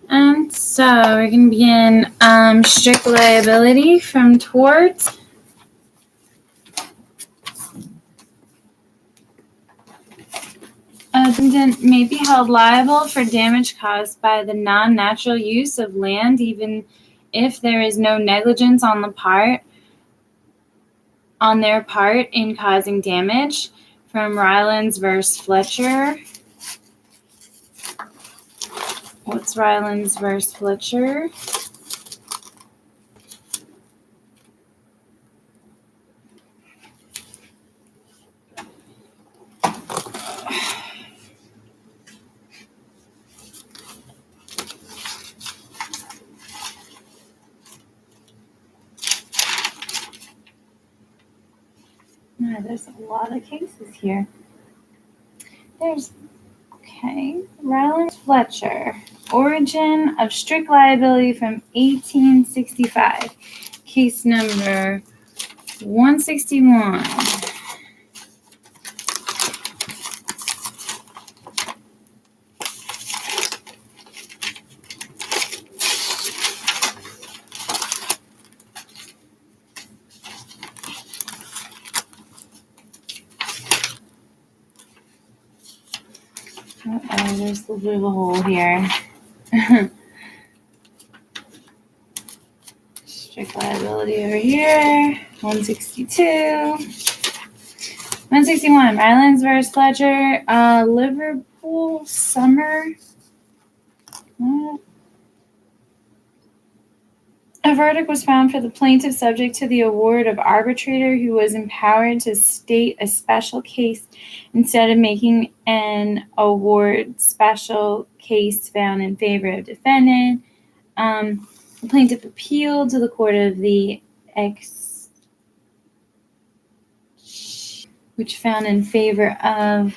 So we're going to begin strict liability from torts. A defendant may be held liable for damage caused by the non-natural use of land, even if there is no negligence on their part in causing damage. From Rylands versus Fletcher. What's Rylands versus Fletcher? There's a lot of cases here. Rylands Fletcher. Origin of strict liability from 1865. Case number 161. There's a little bit of a hole here. Strict liability over here. 162. 161. Rylands versus Fletcher. Liverpool Summer. A verdict was found for the plaintiff subject to the award of arbitrator who was empowered to state a special case instead of making an award. Special case found in favor of defendant. The plaintiff appealed to the court of the which found in favor of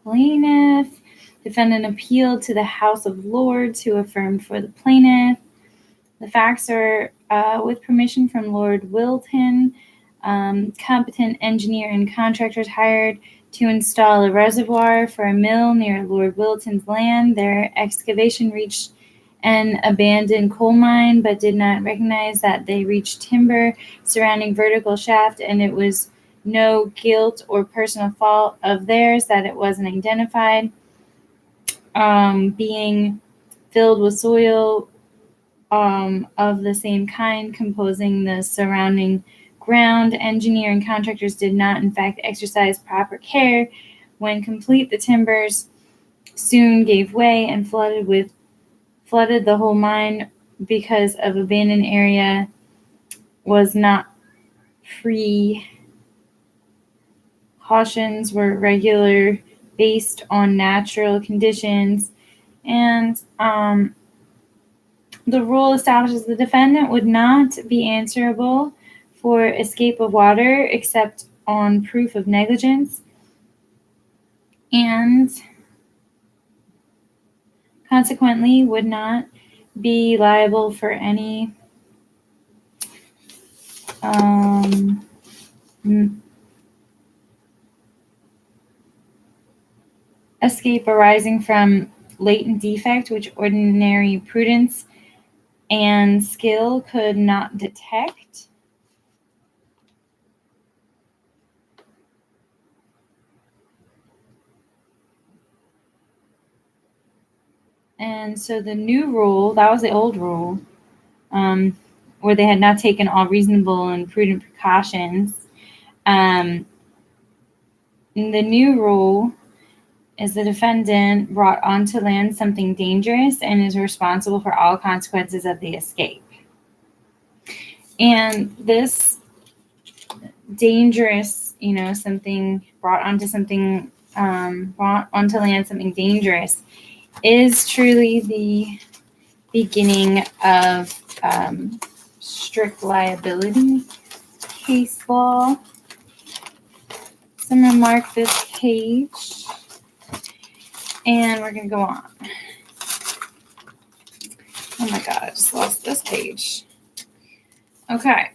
plaintiff. Defendant appealed to the House of Lords who affirmed for the plaintiff. The facts are, with permission from Lord Wilton, competent engineer and contractors hired to install a reservoir for a mill near Lord Wilton's land. Their excavation reached an abandoned coal mine, but did not recognize that they reached timber surrounding vertical shaft, and it was no guilt or personal fault of theirs that it wasn't identified. Being filled with soil of the same kind composing the surrounding ground, engineer and contractors did not in fact exercise proper care. When complete, the timbers soon gave way and flooded the whole mine because of abandoned area was not free. Cautions were regular based on natural conditions, and the rule establishes the defendant would not be answerable for escape of water except on proof of negligence, and consequently would not be liable for any escape arising from latent defect which ordinary prudence and skill could not detect. And so the new rule, that was the old rule, where they had not taken all reasonable and prudent precautions. The new rule is the defendant brought onto land something dangerous and is responsible for all consequences of the escape. And this dangerous, something brought onto land, something dangerous, is truly the beginning of strict liability case law. So I'm going to mark this page, and we're going to go on. Oh my God, I just lost this page. Okay.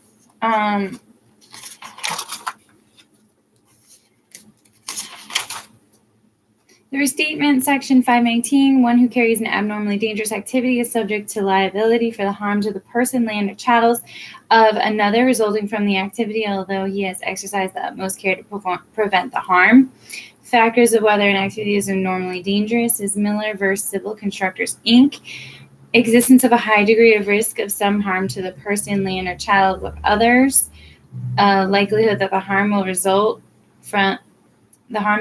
The restatement, section 519, one who carries an abnormally dangerous activity is subject to liability for the harm to the person, land, or chattels of another resulting from the activity, although he has exercised the utmost care to prevent the harm. Factors of whether an activity is abnormally dangerous is Miller v. Civil Constructors, Inc. Existence of a high degree of risk of some harm to the person, land, or child with others. Likelihood that the harm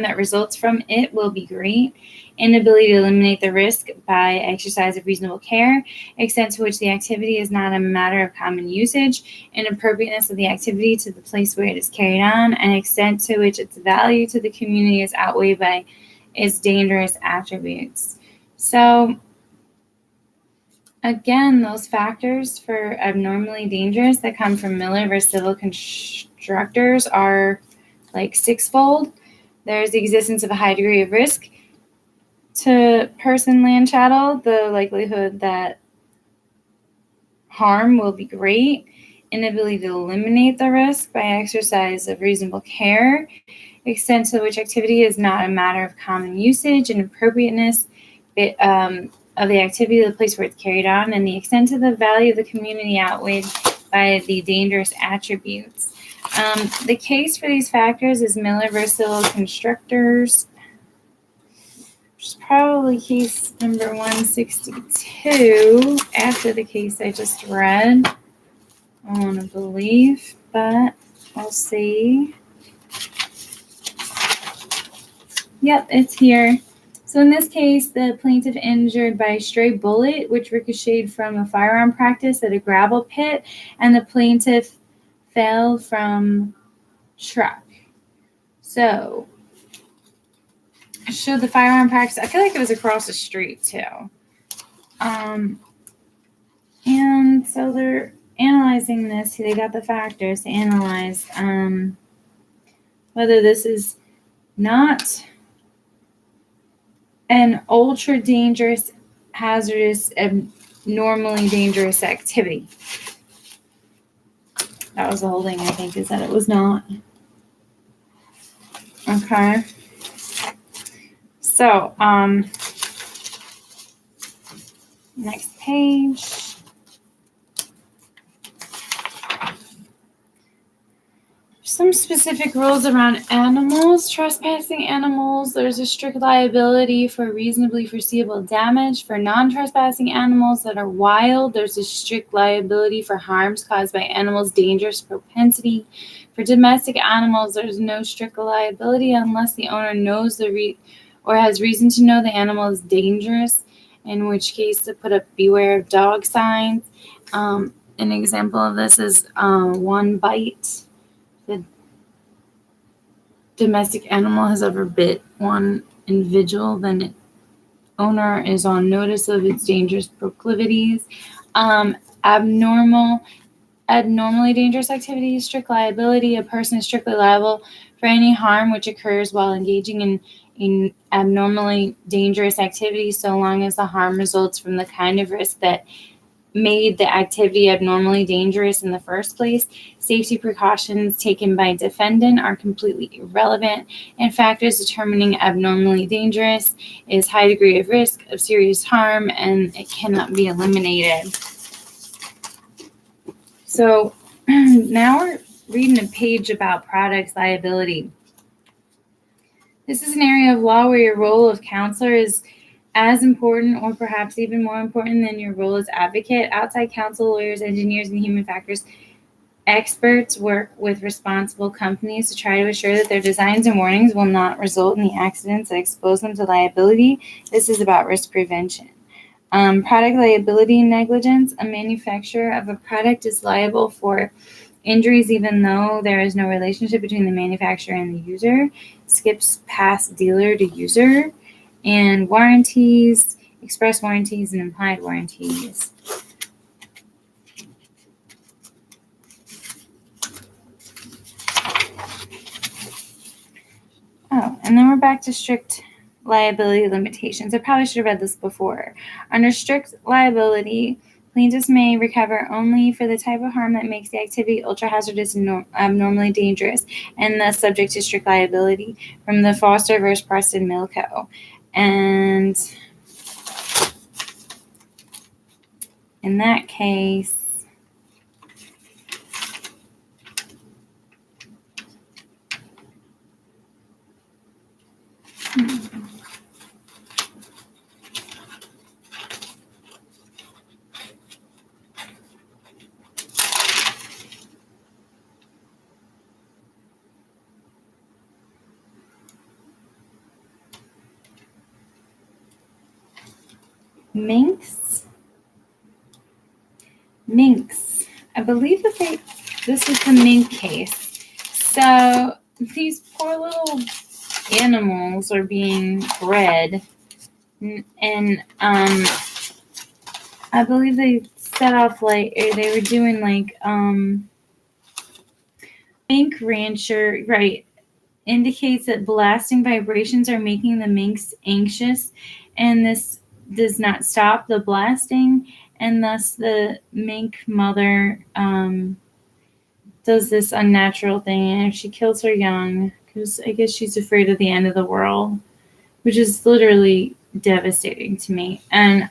that results from it will be great. Inability to eliminate the risk by exercise of reasonable care. Extent to which the activity is not a matter of common usage. Inappropriateness of the activity to the place where it is carried on. And extent to which its value to the community is outweighed by its dangerous attributes. So, again, those factors for abnormally dangerous that come from Miller versus Civil Constructors are like sixfold. There's the existence of a high degree of risk to person, land, chattel. The likelihood that harm will be great. Inability to eliminate the risk by exercise of reasonable care. Extent to which activity is not a matter of common usage. And appropriateness of the activity of the place where it's carried on. And the extent to the value of the community outweighed by the dangerous attributes. The case for these factors is Miller versus Civil Constructors, which is probably case number 162 after the case I just read. I want to believe, but we'll see. Yep, it's here. So in this case, the plaintiff injured by a stray bullet, which ricocheted from a firearm practice at a gravel pit, and the plaintiff fell from truck. So the firearm practice, I feel like it was across the street too. And so they're analyzing this. They got the factors to analyze whether this is not an ultra dangerous, hazardous, abnormally dangerous activity. That was the whole thing, I think, is that it was not. Okay. So, next page. Some specific rules around animals. Trespassing animals, there's a strict liability for reasonably foreseeable damage. For non-trespassing animals that are wild, there's a strict liability for harms caused by animals' dangerous propensity. For domestic animals, there's no strict liability unless the owner knows or has reason to know the animal is dangerous, in which case to put up beware of dog signs. An example of this is one bite. The domestic animal has ever bit one individual, then the owner is on notice of its dangerous proclivities. Abnormally dangerous activities, strict liability. A person is strictly liable for any harm which occurs while engaging in abnormally dangerous activities, so long as the harm results from the kind of risk that made the activity abnormally dangerous in the first place. Safety precautions taken by defendant are completely irrelevant, and factors determining abnormally dangerous is high degree of risk of serious harm, and it cannot be eliminated. So now we're reading a page about products liability. This is an area of law where your role of counselor is as important or perhaps even more important than your role as advocate. Outside counsel, lawyers, engineers, and human factors experts work with responsible companies to try to assure that their designs and warnings will not result in the accidents that expose them to liability. This is about risk prevention. Product liability negligence. A manufacturer of a product is liable for injuries even though there is no relationship between the manufacturer and the user. Skips past dealer to user. And warranties, express warranties, and implied warranties. Oh, and then we're back to strict liability limitations. I probably should have read this before. Under strict liability, plaintiffs may recover only for the type of harm that makes the activity ultra-hazardous and abnormally dangerous, and thus subject to strict liability from the Foster v. Preston Mill Co. And in that case, minks. I believe that this is the mink case. So these poor little animals are being bred, and I believe they set off they were doing mink rancher, right, indicates that blasting vibrations are making the minks anxious, and this does not stop the blasting, and thus the mink mother does this unnatural thing, and she kills her young because I guess she's afraid of the end of the world, which is literally devastating to me. And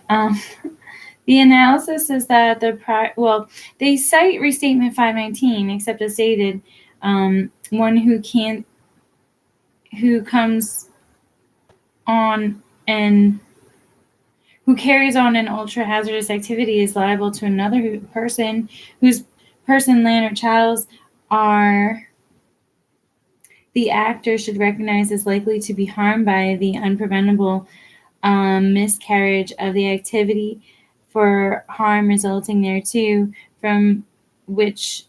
the analysis is that they cite Restatement 519, except as stated, one who comes on and who carries on an ultra hazardous activity is liable to another person whose person, land, or child are the actor should recognize as likely to be harmed by the unpreventable miscarriage of the activity for harm resulting thereto, from which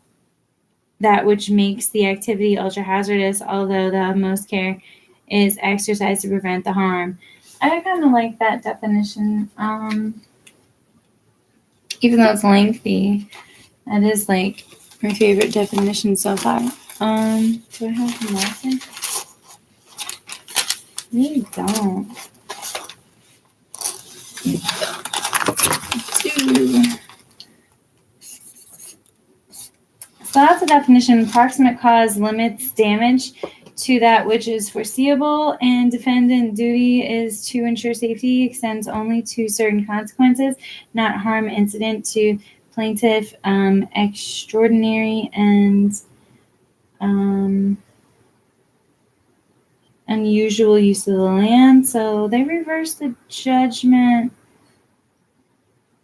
makes the activity ultra hazardous, although the utmost care is exercised to prevent the harm. I kind of like that definition, even though it's lengthy. That is like my favorite definition so far. Do I have nothing? Maybe don't. So that's a definition. Proximate cause limits damage to that which is foreseeable, and defendant duty is to ensure safety extends only to certain consequences, not harm incident to plaintiff, extraordinary and unusual use of the land. So they reversed the judgment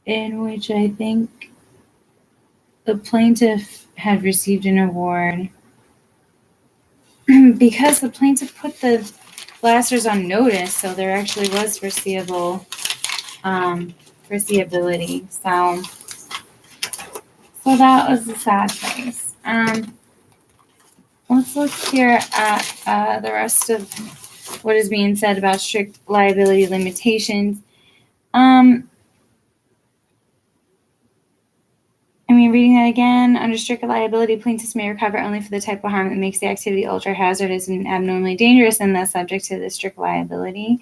in which I think the plaintiff had received an award because the plaintiff put the blasters on notice, so there actually was foreseeability. So that was a sad case. Let's look here at the rest of what is being said about strict liability limitations. Reading that again, under strict liability, plaintiffs may recover only for the type of harm that makes the activity ultra hazardous and abnormally dangerous, and thus subject to the strict liability.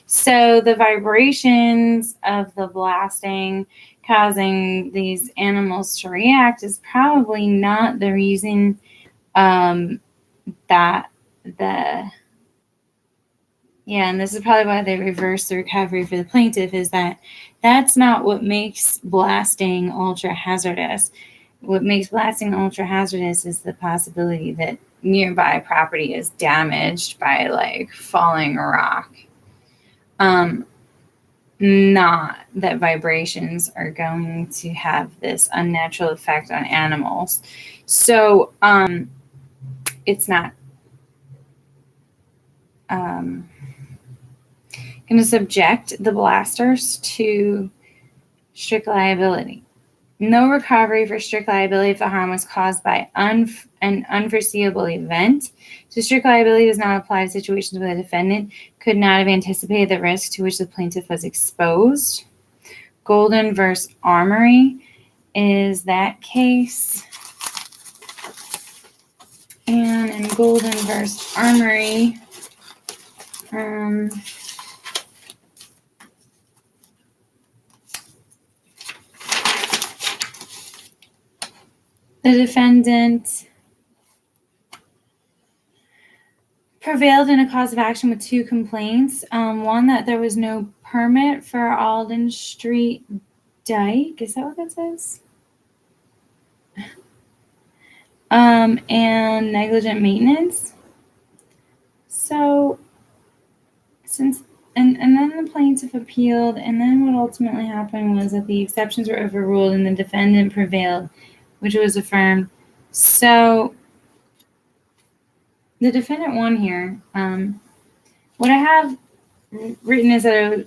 So the vibrations of the blasting causing these animals to react is probably not the reason and this is probably why they reversed the recovery for the plaintiff, is that that's not what makes blasting ultra hazardous. What makes blasting ultra hazardous is the possibility that nearby property is damaged by falling rock. Not that vibrations are going to have this unnatural effect on animals. So it's not going to subject the blasters to strict liability. No recovery for strict liability if the harm was caused by an unforeseeable event. So strict liability does not apply to situations where the defendant could not have anticipated the risk to which the plaintiff was exposed. Golden versus Armory is that case. And in Golden versus Armory, the defendant prevailed in a cause of action with 2 complaints. One, that there was no permit for Alden Street Dike. Is that what that says? And negligent maintenance. So, and then the plaintiff appealed, and then what ultimately happened was that the exceptions were overruled and the defendant prevailed, which was affirmed. So the defendant won here. What I have written is that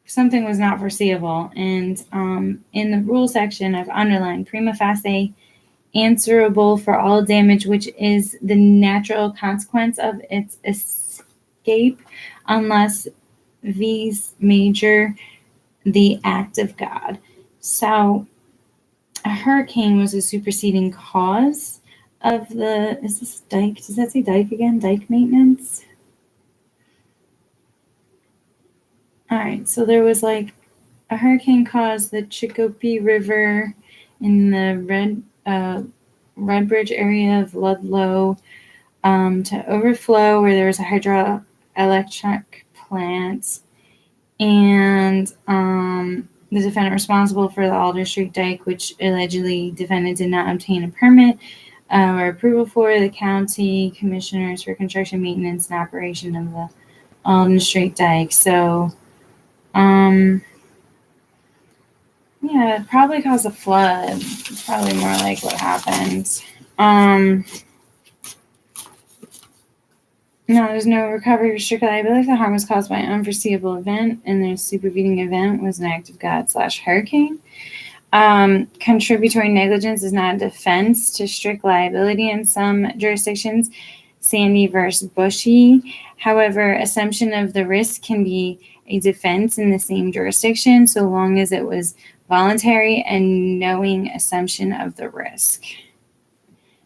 something was not foreseeable, and in the rule section I've underlined prima facie answerable for all damage which is the natural consequence of its escape unless vis major the act of God. So a hurricane was a superseding cause of the, is this dike? Does that say dike again? Dike maintenance? All right, so there was like a hurricane caused the Chicopee River in the Redbridge area of Ludlow to overflow where there was a hydroelectric plant, and the defendant responsible for the Alder Street Dike, which allegedly defendant did not obtain a permit or approval for, the county commissioners for construction, maintenance, and operation of the Alden Street Dike. So, yeah, it probably caused a flood. It's probably more like what happened. No, there's no recovery or strict liability if the harm was caused by an unforeseeable event, and the supervening event was an act of God / hurricane. Contributory negligence is not a defense to strict liability in some jurisdictions, Sandy versus Bushy. However, assumption of the risk can be a defense in the same jurisdiction so long as it was voluntary and knowing assumption of the risk.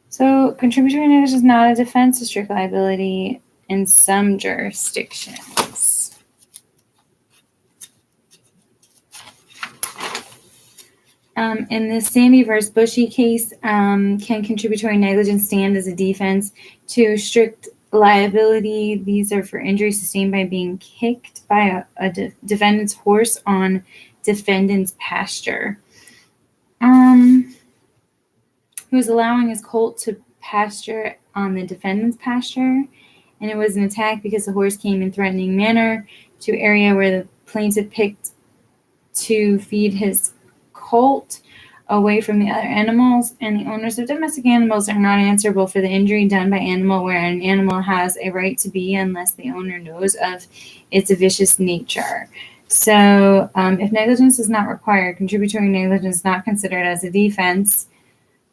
So contributory negligence is not a defense to strict liability in some jurisdictions. In the Sandy versus Bushy case, can contributory negligence stand as a defense to strict liability? These are for injuries sustained by being kicked by a defendant's horse on defendant's pasture. He was allowing his colt to pasture on the defendant's pasture, and it was an attack because the horse came in threatening manner to area where the plaintiff picked to feed his colt away from the other animals, and the owners of domestic animals are not answerable for the injury done by animal where an animal has a right to be unless the owner knows of its vicious nature. So if negligence is not required, contributory negligence is not considered as a defense.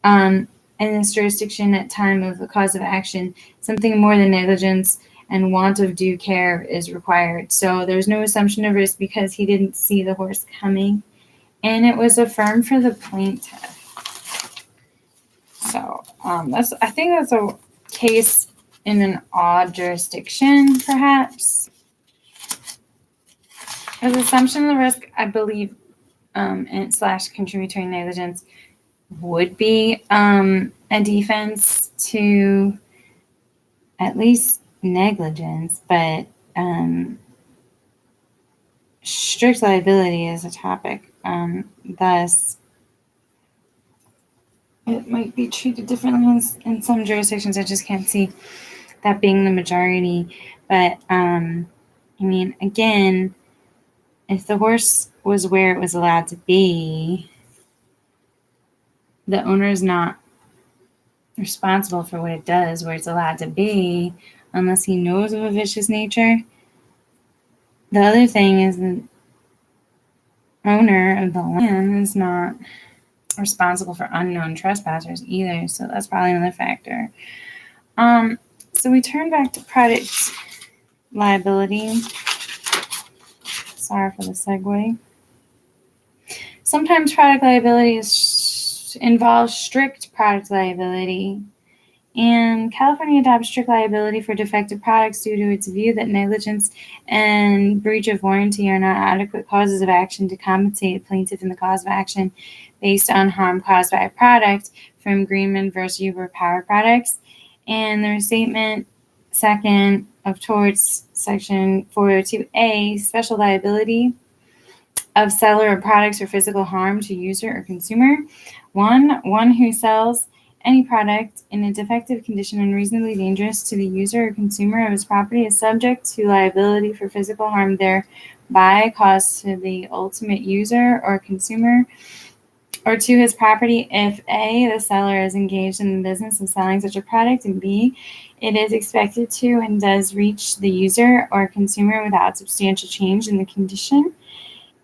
In this jurisdiction at time of the cause of action, something more than negligence and want of due care is required. So there's no assumption of risk because he didn't see the horse coming, and it was affirmed for the plaintiff. So I think that's a case in an odd jurisdiction, perhaps. As assumption of the risk, I believe, and / contributory negligence would be a defense to at least negligence, but strict liability is a topic. Thus, it might be treated differently in some jurisdictions. I just can't see that being the majority. But, I mean, again, if the horse was where it was allowed to be, the owner is not responsible for what it does where it's allowed to be unless he knows of a vicious nature. The other thing is the owner of the land is not responsible for unknown trespassers either, so that's probably another factor. So we turn back to product liability. Sorry for the segue. Sometimes product liability involves strict product liability, and California adopts strict liability for defective products due to its view that negligence and breach of warranty are not adequate causes of action to compensate a plaintiff in the cause of action based on harm caused by a product, from Greenman versus Uber Power Products. And the restatement 2nd of Torts, Section 402A, special liability of seller of products or physical harm to user or consumer. One who sells any product in a defective condition unreasonably dangerous to the user or consumer of his property is subject to liability for physical harm thereby caused to the ultimate user or consumer or to his property if A, the seller is engaged in the business of selling such a product, and B, it is expected to and does reach the user or consumer without substantial change in the condition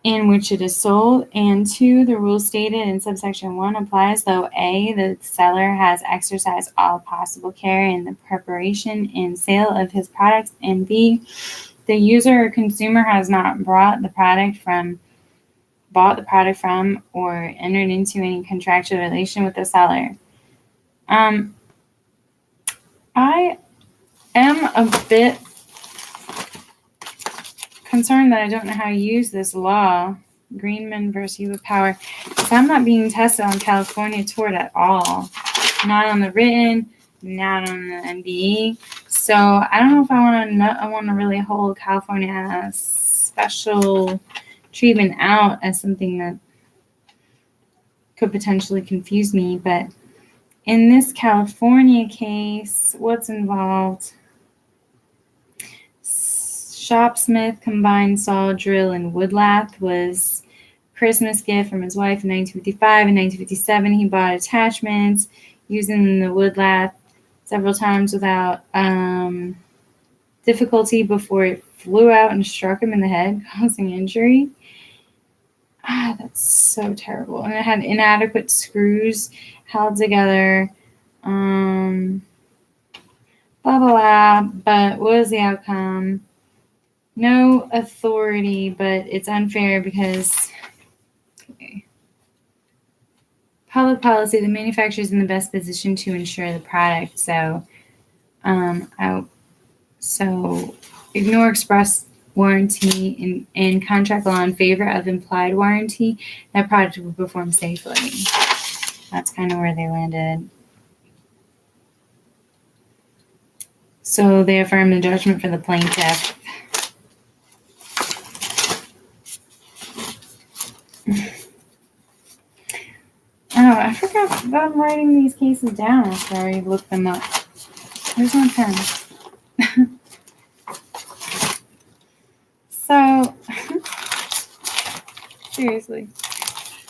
in which it is sold, and 2, the rule stated in subsection 1 applies, though A, the seller has exercised all possible care in the preparation and sale of his products, and B, the user or consumer has not bought the product from or entered into any contractual relation with the seller. I am a bit concerned that I don't know how to use this law, Greenman versus U of Power, because I'm not being tested on California tort at all. Not on the written, not on the MBE. So I don't know if I want to really hold California special treatment out as something that could potentially confuse me. But in this California case, what's involved? Shopsmith combined saw, drill, and woodlath was a Christmas gift from his wife in 1955. In 1957, he bought attachments using the woodlath several times without difficulty before it flew out and struck him in the head, causing injury. That's so terrible. And it had inadequate screws held together. Blah, blah, blah. But what was the outcome? No authority, but it's unfair because public policy, the manufacturer is in the best position to ensure the product. So, ignore express warranty and contract law in favor of implied warranty. That product will perform safely. That's kind of where they landed. So they affirmed the judgment for the plaintiff. Oh, I forgot that I'm writing these cases down after I looked them up. Where's my pen? So, seriously,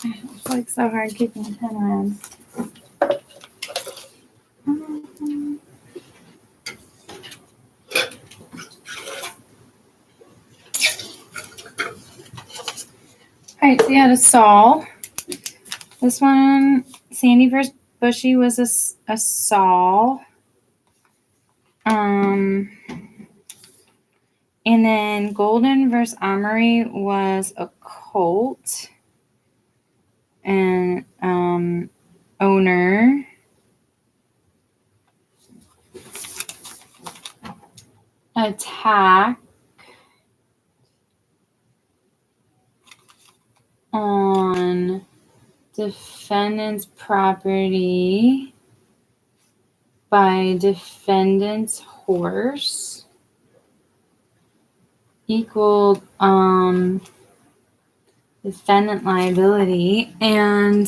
it's like so hard kicking the pen around. All right, so you had a saw. This one, Sandy versus Bushy, was a saw. And then Golden versus Armory was a Colt. And owner. Attack on defendant's property by defendant's horse equaled defendant liability. And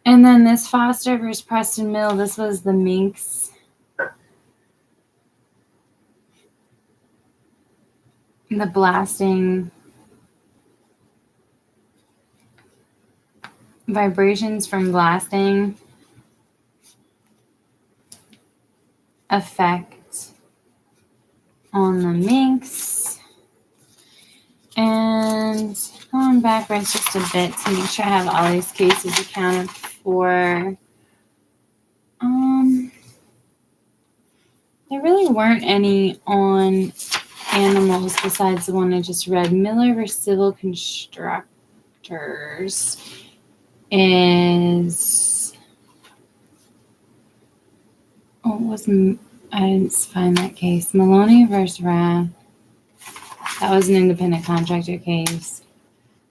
then this Foster versus Preston Mill, this was the minx. The blasting vibrations from blasting effect on the minx. And going backwards just a bit to make sure I have all these cases accounted for. There really weren't any on animals besides the one I just read. Miller versus Civil Constructors is... I didn't find that case. Maloney versus Rath. That was an independent contractor case.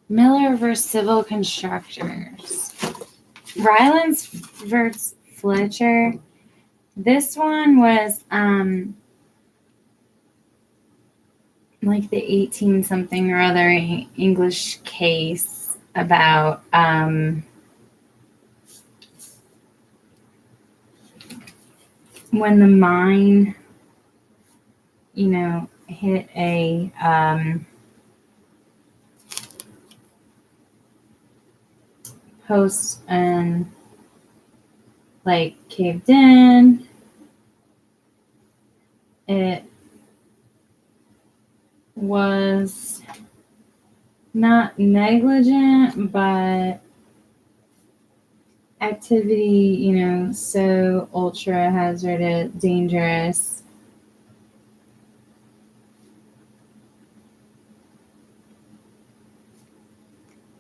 Miller versus Civil Constructors. Rylance versus Fletcher. This one was like the 18 something or other English case about when the mine, hit a post and like caved in. It was not negligent, but activity, so ultra hazardous, dangerous.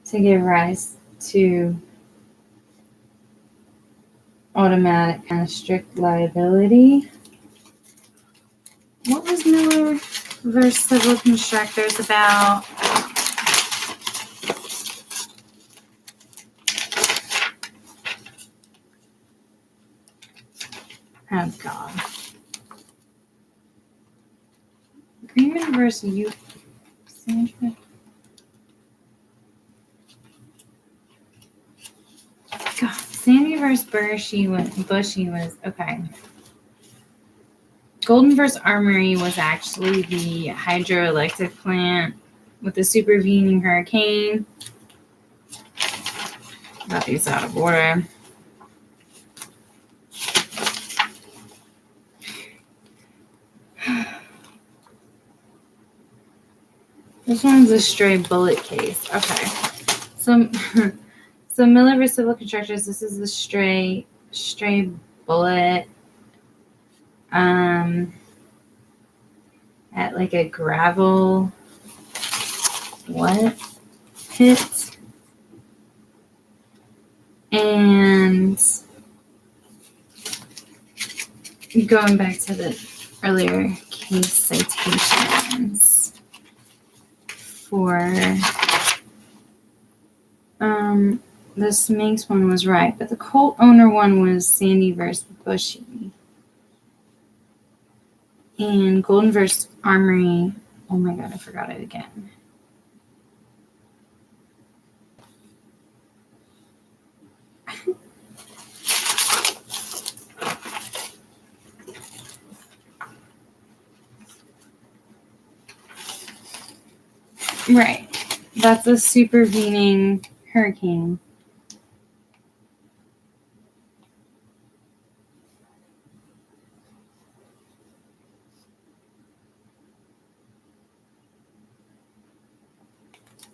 To give rise to automatic kind of strict liability. What was Miller versus Civil Constructors about? Oh, God. Agreement versus youth. Sandra. God, Sandy versus Bushy was okay. Golden versus Armory was actually the hydroelectric plant with the supervening hurricane. Got these out of order. This one's a stray bullet case. Okay. So Miller versus Civil Constructors, this is the stray bullet at like a gravel pit. And going back to the earlier case citations for the Sminx one was right, but the Colt owner one was Sandy versus Bushy. And Golden versus Armory, oh my God, I forgot it again. Right. That's a supervening hurricane.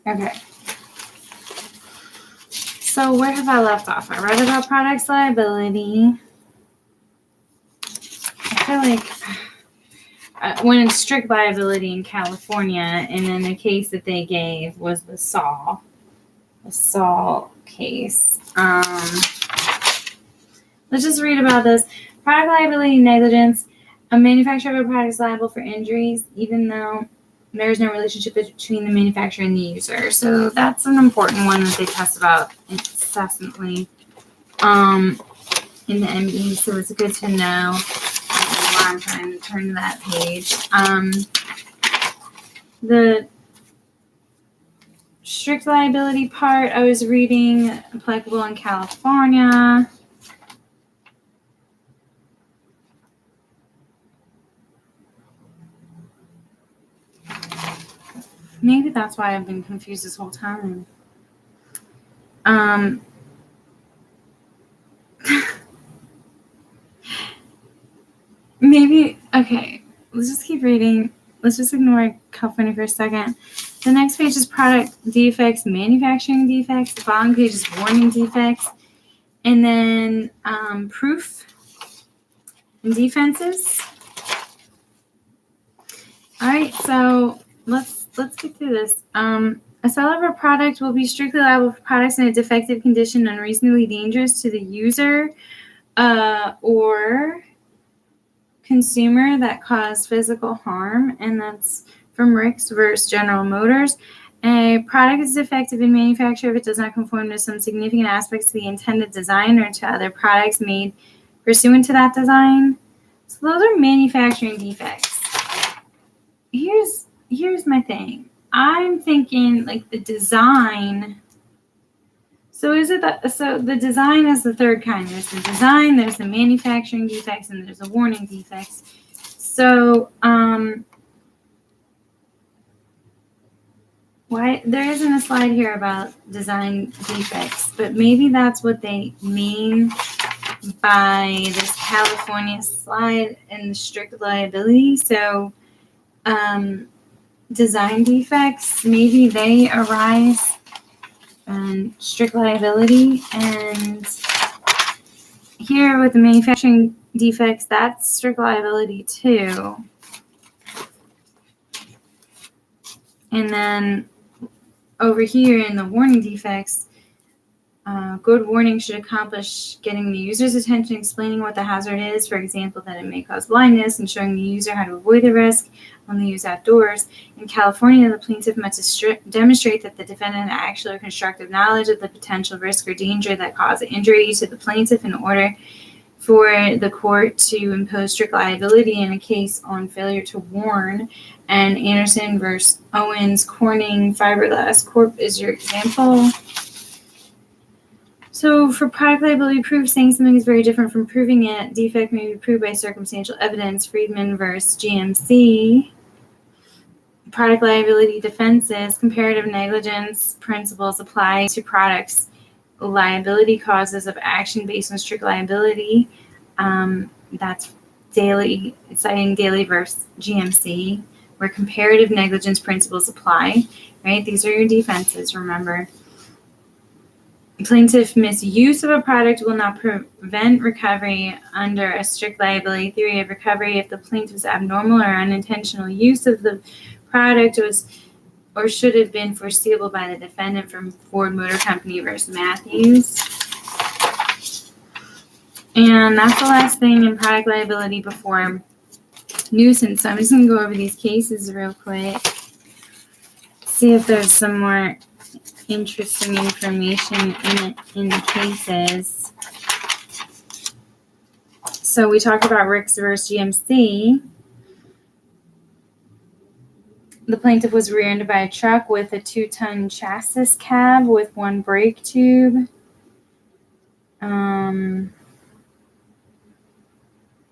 Okay. So where have I left off? I read about products liability. I feel like when it's strict liability in California, and then the case that they gave was the Saul case. Let's just read about this. Product liability negligence. A manufacturer of a product is liable for injuries, even though there is no relationship between the manufacturer and the user. So that's an important one that they test about incessantly in the ME. So it's good to know. While I'm trying to turn to that page. The strict liability part I was reading, applicable in California. Maybe that's why I've been confused this whole time. Maybe, okay, let's just keep reading. Let's just ignore California for a second. The next page is product defects, manufacturing defects. The following page is warning defects. And then proof and defenses. All right, so let's get through this. A seller of a product will be strictly liable for products in a defective condition, unreasonably dangerous to the user or consumer that cause physical harm, and that's from Ricks versus General Motors. A product is defective in manufacture if it does not conform to some significant aspects to the intended design or to other products made pursuant to that design. So those are manufacturing defects. Here's my thing. I'm thinking like the design. So the design is the third kind. There's the design, there's the manufacturing defects, and there's the warning defects. So why there isn't a slide here about design defects, but maybe that's what they mean by this California slide and the strict liability. So design defects, maybe they arise and strict liability. And here with the manufacturing defects, that's strict liability too. And then over here in the warning defects, good warning should accomplish getting the user's attention, explaining what the hazard is, for example, that it may cause blindness, and showing the user how to avoid the risk when they use outdoors. In California, the plaintiff must demonstrate that the defendant had actual or constructive knowledge of the potential risk or danger that caused injury to the plaintiff in order for the court to impose strict liability in a case on failure to warn. And Anderson versus Owens Corning Fiberglass Corp is your example. So for product liability proof, saying something is very different from proving it. Defect may be proved by circumstantial evidence. Friedman versus GMC. Product liability defenses, comparative negligence principles apply to products. Liability causes of action based on strict liability. That's Daly, citing Daly versus GMC, where comparative negligence principles apply, right? These are your defenses, remember. Plaintiff misuse of a product will not prevent recovery under a strict liability theory of recovery if the plaintiff's abnormal or unintentional use of the product was or should have been foreseeable by the defendant, from Ford Motor Company versus Matthews. And that's the last thing in product liability before nuisance. So I'm just going to go over these cases real quick, see if there's some more interesting information in the cases. So we talked about Ricks versus GMC. The plaintiff was rear-ended by a truck with a 2-ton chassis cab with one brake tube.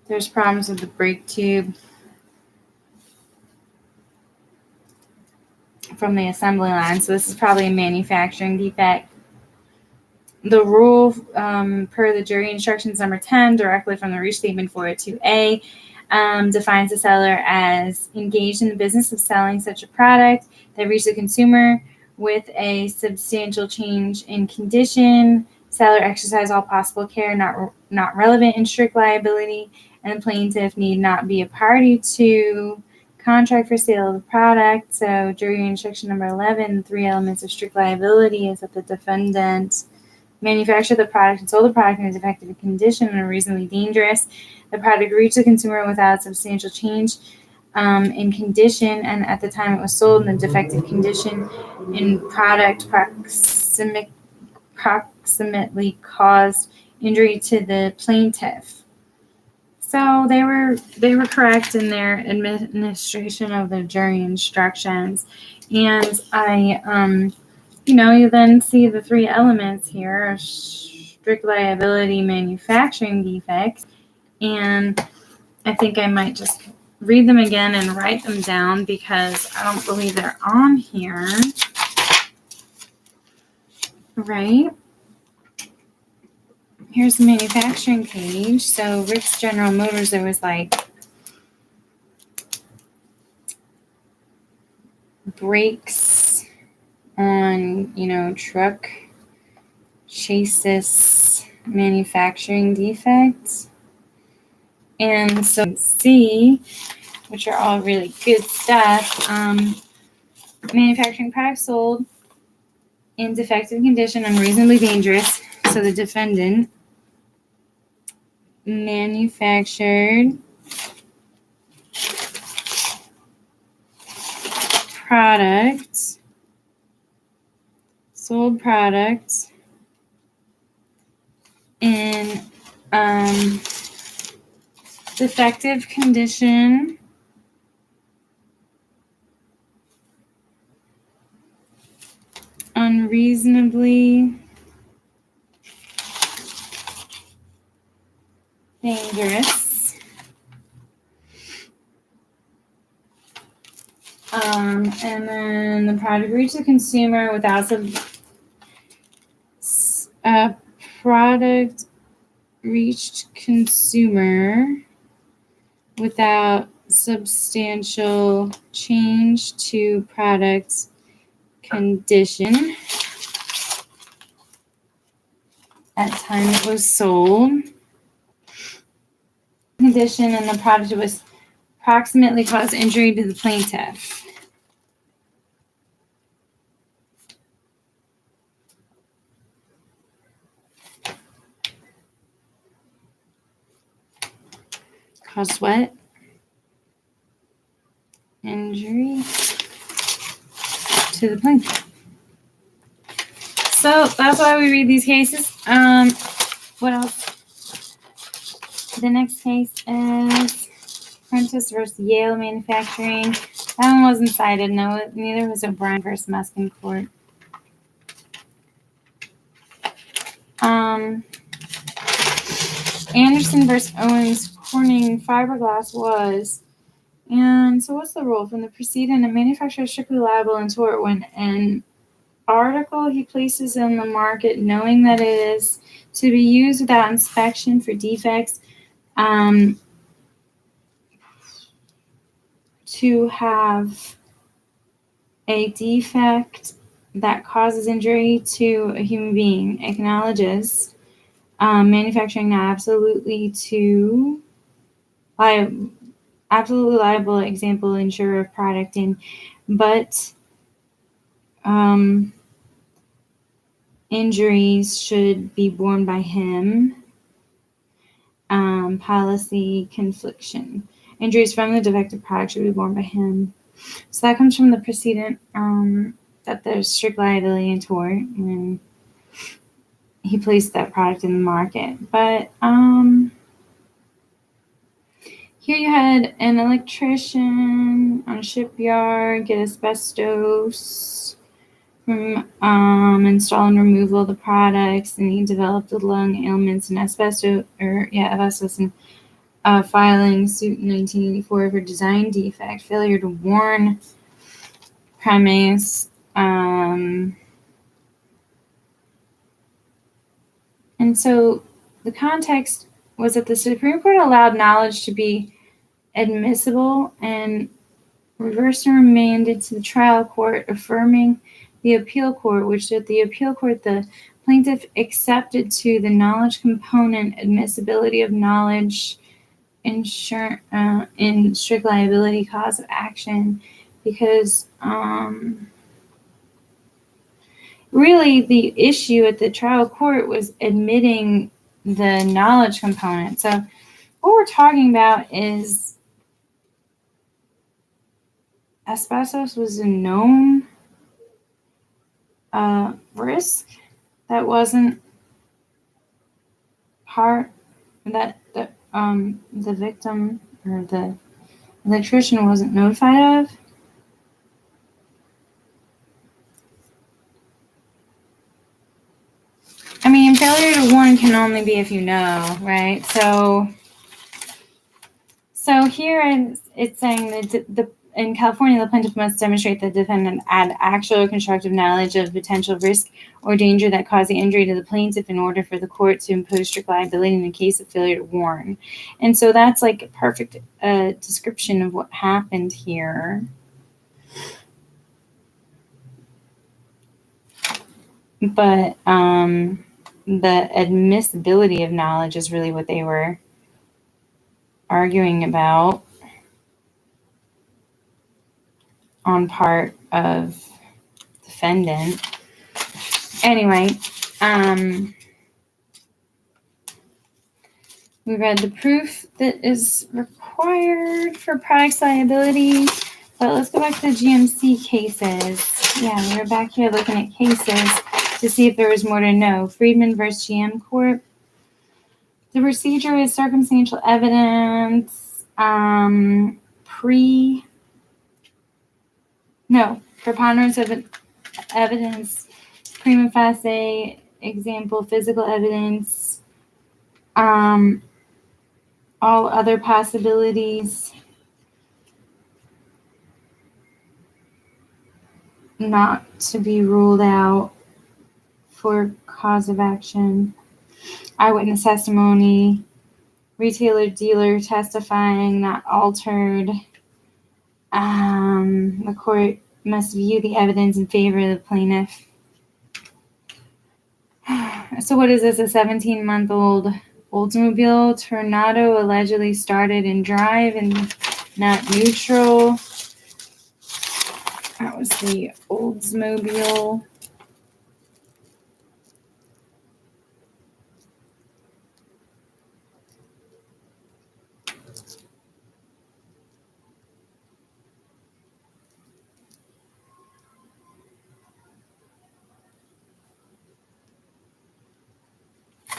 There's problems with the brake tube from the assembly line, so this is probably a manufacturing defect. The rule per the jury instructions number 10, directly from the restatement 402A, defines the seller as engaged in the business of selling such a product that reached the consumer with a substantial change in condition. Seller exercise all possible care, not relevant in strict liability, and the plaintiff need not be a party to contract for sale of the product. So jury instruction number 11, 3 elements of strict liability is that the defendant manufactured the product and sold the product in a defective condition and reasonably dangerous. The product reached the consumer without substantial change in condition, and at the time it was sold in a defective condition in product proximately caused injury to the plaintiff. So they were correct in their administration of the jury instructions. And you then see the 3 elements here: strict liability, manufacturing defects. And I think I might just read them again and write them down because I don't believe they're on here. Right? Here's the manufacturing page. So Rick's General Motors, there was like brakes on, truck chassis manufacturing defects. And so C, which are all really good stuff, manufacturing products sold in defective condition, unreasonably dangerous. So the defendant manufactured products, sold products in defective condition, unreasonably dangerous, and then the product reached the consumer without product reached consumer without substantial change to product condition at time it was sold. Condition and the product was approximately caused injury to the plaintiff. Caused what? Injury to the plaintiff. So that's why we read these cases. What else? The next case is Prentice versus Yale Manufacturing. That one wasn't cited. No, neither was O'Brien versus Muskin Court. Anderson versus Owens Corning fiberglass was. And so what's the rule? From the preceding, a manufacturer is strictly liable in tort when an article he places in the market knowing that it is to be used without inspection for defects, to have a defect that causes injury to a human being, acknowledges manufacturing not absolutely liable, example, insurer of product in, but injuries should be borne by him. Policy confliction. Injuries from the defective product should be borne by him. So that comes from the precedent that there's strict liability in tort when he placed that product in the market. But here you had an electrician on a shipyard get asbestos from install and removal of the products, and he developed the lung ailments and asbestos and filing suit in 1984 for design defect, failure to warn premise, and so the context was that the Supreme Court allowed knowledge to be admissible and reversed and remanded to the trial court, affirming the appeal court, which at the appeal court the plaintiff accepted to the knowledge component admissibility of knowledge in strict liability cause of action, because really the issue at the trial court was admitting the knowledge component. So what we're talking about is asbestos was a known risk that wasn't part that the victim or the electrician wasn't notified of. I mean, failure to warn can only be if you know, right? So here it's saying that in California, the plaintiff must demonstrate that the defendant had actual or constructive knowledge of potential risk or danger that caused the injury to the plaintiff in order for the court to impose strict liability in the case of failure to warn. And so that's like a perfect description of what happened here. But the admissibility of knowledge is really what they were arguing about on part of defendant. Anyway, we read the proof that is required for products liability, but let's go back to the GMC cases. Yeah, we're back here looking at cases to see if there was more to know. Friedman versus GM Corp. The procedure is circumstantial evidence, preponderance of evidence, prima facie, example, physical evidence, all other possibilities not to be ruled out for cause of action, eyewitness testimony, retailer dealer testifying not altered. The court must view the evidence in favor of the plaintiff. So what is this? A 17-month-old Oldsmobile Tornado allegedly started in drive and not neutral. That was the Oldsmobile.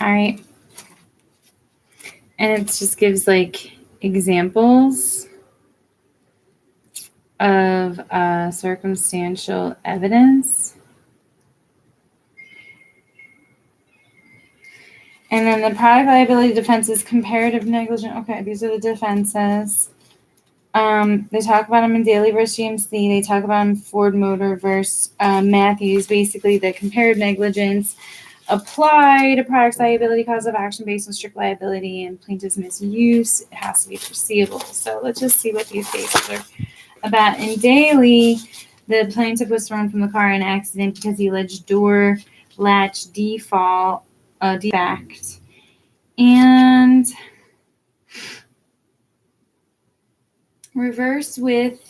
All right. And it just gives like examples of circumstantial evidence. And then the product liability defense is comparative negligence. Okay, these are the defenses. They talk about them in Daly versus GMC. They talk about them in Ford Motor versus Matthews. Basically, the comparative negligence apply to products liability cause of action based on strict liability and plaintiff's misuse. It has to be foreseeable. So let's just see what these cases are about. In Daly, the plaintiff was thrown from the car in an accident because he alleged door latch defect. And reverse with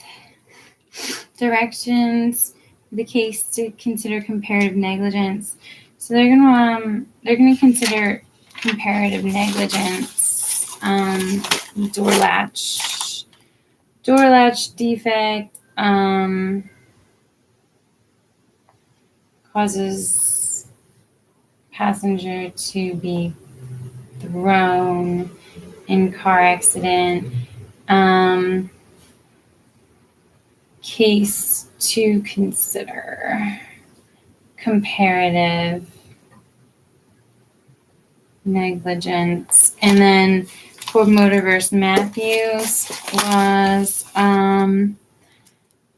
directions the case to consider comparative negligence. So they're gonna consider comparative negligence, door latch defect, causes passenger to be thrown in car accident. Case to consider comparative negligence. And then Ford Motor versus Matthews was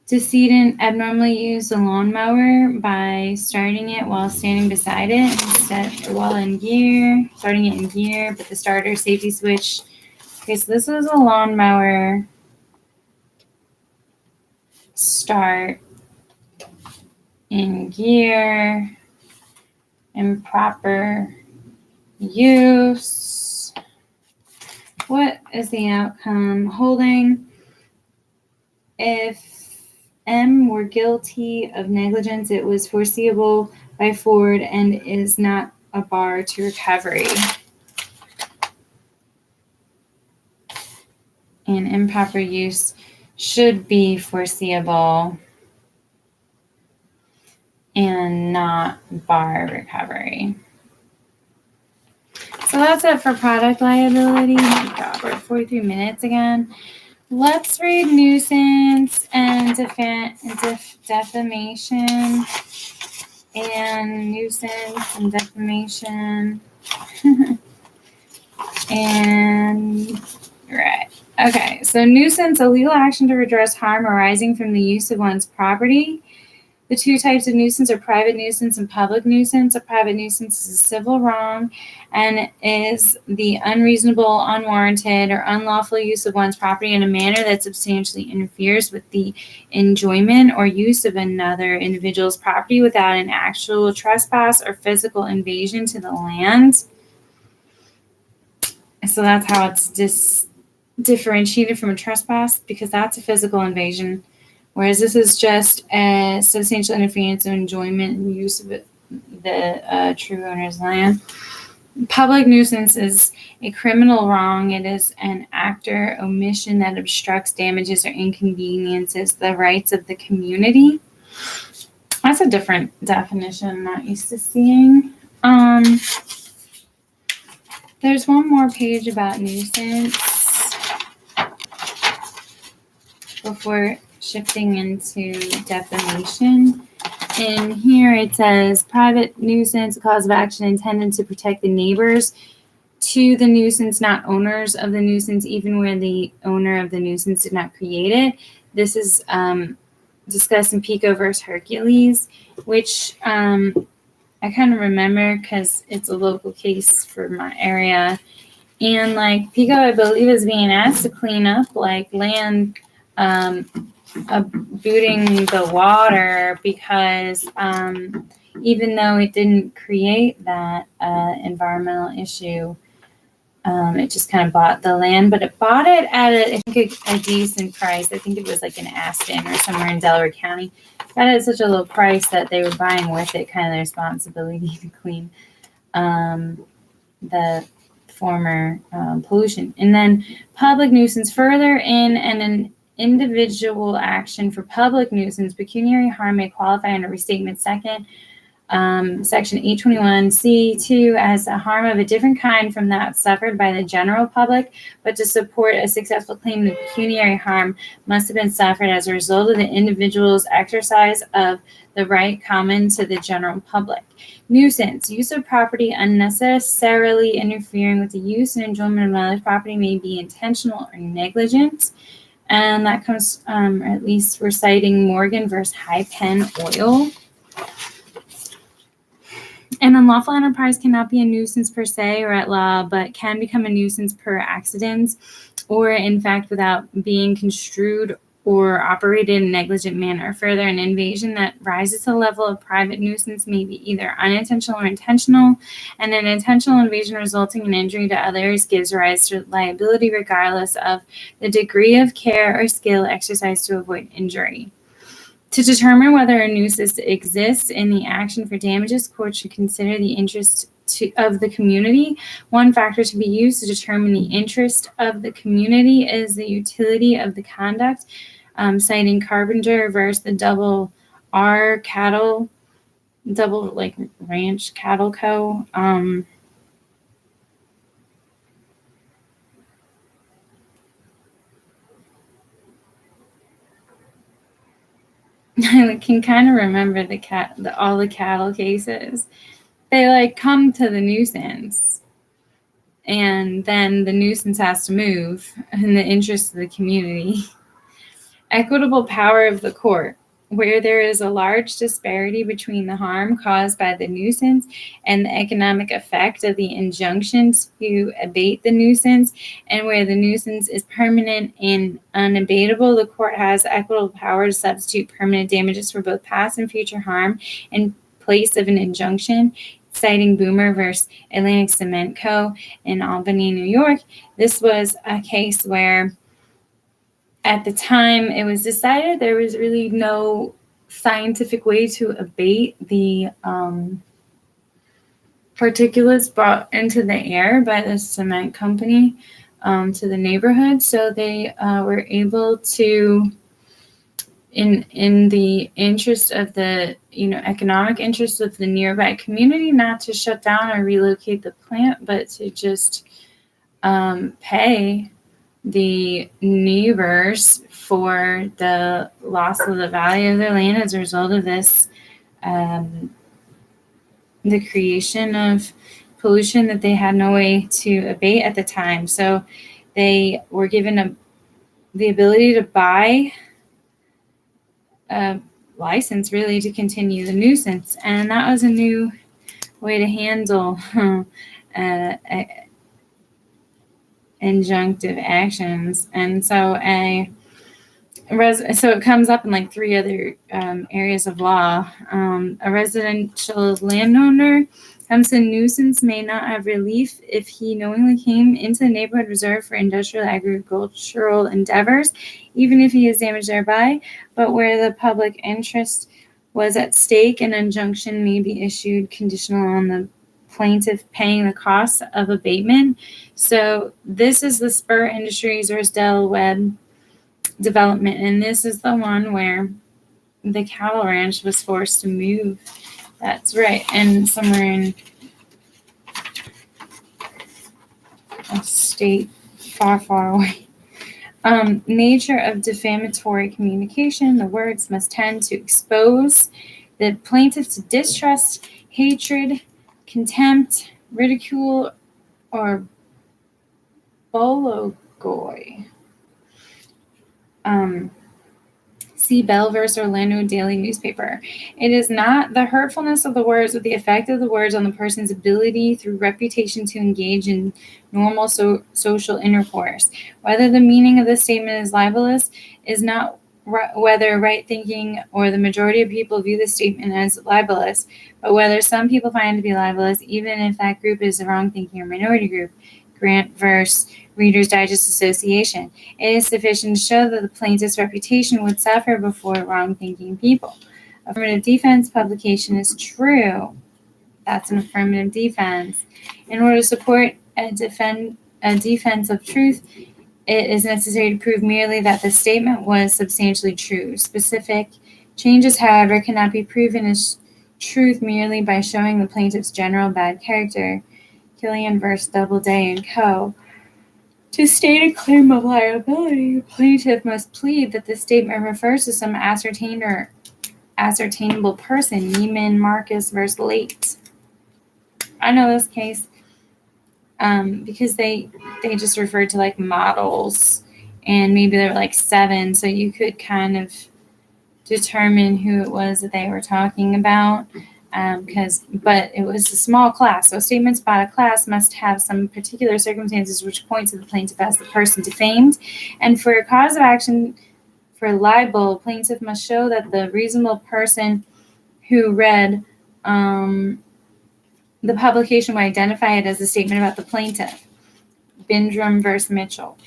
decedent abnormally used a lawnmower by starting it while standing beside it instead starting it in gear, but the starter safety switch. Okay, so this was a lawnmower start in gear, improper use. What is the outcome? Holding. If M were guilty of negligence, it was foreseeable by Ford and is not a bar to recovery. And improper use should be foreseeable and not bar recovery. So that's it for product liability. Oh my God, we're at 43 minutes again. Let's read nuisance and defamation. And nuisance and defamation. And right. Okay, so nuisance, a legal action to redress harm arising from the use of one's property. The two types of nuisance are private nuisance and public nuisance. A private nuisance is a civil wrong and is the unreasonable, unwarranted, or unlawful use of one's property in a manner that substantially interferes with the enjoyment or use of another individual's property without an actual trespass or physical invasion to the land. So that's how it's differentiated from a trespass, because that's a physical invasion. Whereas this is just a substantial interference of enjoyment and use of the true owner's land. Public nuisance is a criminal wrong. It is an act or omission that obstructs, damages, or inconveniences the rights of the community. That's a different definition I'm not used to seeing. There's one more page about nuisance before shifting into defamation. And here it says, private nuisance, a cause of action intended to protect the neighbors to the nuisance, not owners of the nuisance, even where the owner of the nuisance did not create it. This is discussed in Pico versus Hercules, which I kind of remember because it's a local case for my area. And like Pico, I believe, is being asked to clean up like land booting the water because even though it didn't create that environmental issue, it just kind of bought the land, but it bought it at a decent price. I think it was like in Aston or somewhere in Delaware County. Got it at such a low price that they were buying with it kind of the responsibility to clean the former pollution. And then public nuisance, further in an individual action for public nuisance, pecuniary harm may qualify under restatement second, section 821C2 as a harm of a different kind from that suffered by the general public, but to support a successful claim, the pecuniary harm must have been suffered as a result of the individual's exercise of the right common to the general public. Nuisance, use of property unnecessarily interfering with the use and enjoyment of another's property may be intentional or negligent. And that comes, or at least we're citing Morgan versus High Penn Oil. An unlawful enterprise cannot be a nuisance per se or at law, but can become a nuisance per accident, or in fact without being construed or operated in a negligent manner. Further, an invasion that rises to the level of private nuisance may be either unintentional or intentional, and an intentional invasion resulting in injury to others gives rise to liability regardless of the degree of care or skill exercised to avoid injury. To determine whether a nuisance exists in the action for damages, courts should consider the interest of the community. One factor to be used to determine the interest of the community is the utility of the conduct, citing Carpenter versus the Double R Cattle, Double like Ranch Cattle Co. I can kind of remember all the cattle cases. They like come to the nuisance, and then the nuisance has to move in the interest of the community. Equitable power of the court. Where there is a large disparity between the harm caused by the nuisance and the economic effect of the injunction to abate the nuisance, and where the nuisance is permanent and unabatable, the court has equitable power to substitute permanent damages for both past and future harm in place of an injunction. Citing Boomer versus Atlantic Cement Co. in Albany, New York, this was a case where at the time it was decided there was really no scientific way to abate the particulates brought into the air by the cement company to the neighborhood. So they were able to, in the interest of the economic interest of the nearby community, not to shut down or relocate the plant, but to just pay the neighbors for the loss of the value of their land as a result of this, the creation of pollution that they had no way to abate at the time. So they were given the ability to buy a license really to continue the nuisance. And that was a new way to handle injunctive actions. And so so it comes up in like three other areas of law. A residential landowner comes to nuisance may not have relief if he knowingly came into the neighborhood reserved for industrial agricultural endeavors, even if he is damaged thereby. But where the public interest was at stake, an injunction may be issued conditional on the plaintiff paying the costs of abatement. So this is the Spur Industries versus Del Webb development, and this is the one where the cattle ranch was forced to move. That's right. And somewhere in a state far, far away. Nature of defamatory communication. The words must tend to expose the plaintiff to distrust, hatred, contempt, ridicule, or bologoy. See Bell vs. Orlando Daily Newspaper. It is not the hurtfulness of the words, but the effect of the words on the person's ability through reputation to engage in normal social intercourse. Whether the meaning of the statement is libelous is not whether right-thinking or the majority of people view the statement as libelous, but whether some people find it to be libelous, even if that group is the wrong-thinking or minority group. Grant vs. Reader's Digest Association. It is sufficient to show that the plaintiff's reputation would suffer before wrong-thinking people. Affirmative defense publication is true. That's an affirmative defense. In order to support a defense of truth, it is necessary to prove merely that the statement was substantially true. Specific changes, however, cannot be proven as truth merely by showing the plaintiff's general bad character. Killian vs. Doubleday and Co. To state a claim of liability, the plaintiff must plead that the statement refers to some ascertained or ascertainable person. Neiman Marcus vs. Late. I know this case because they just referred to like models, and maybe there were like 7, so you could kind of determine who it was that they were talking about. But it was a small class. So statements about a class must have some particular circumstances which point to the plaintiff as the person defamed. And for a cause of action for libel, plaintiff must show that the reasonable person who read the publication would identify it as a statement about the plaintiff. Bindrum versus Mitchell.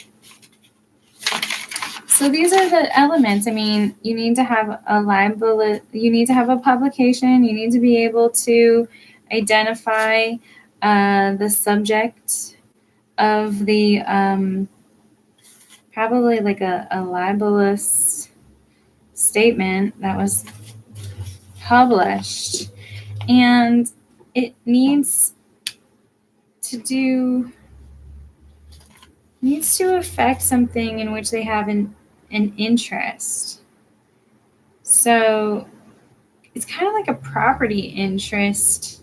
So these are the elements. I mean, you need to have a libel, you need to have a publication, you need to be able to identify the subject of the, probably like a libelous statement that was published. And it needs to affect something in which they have an interest. So it's kind of like a property interest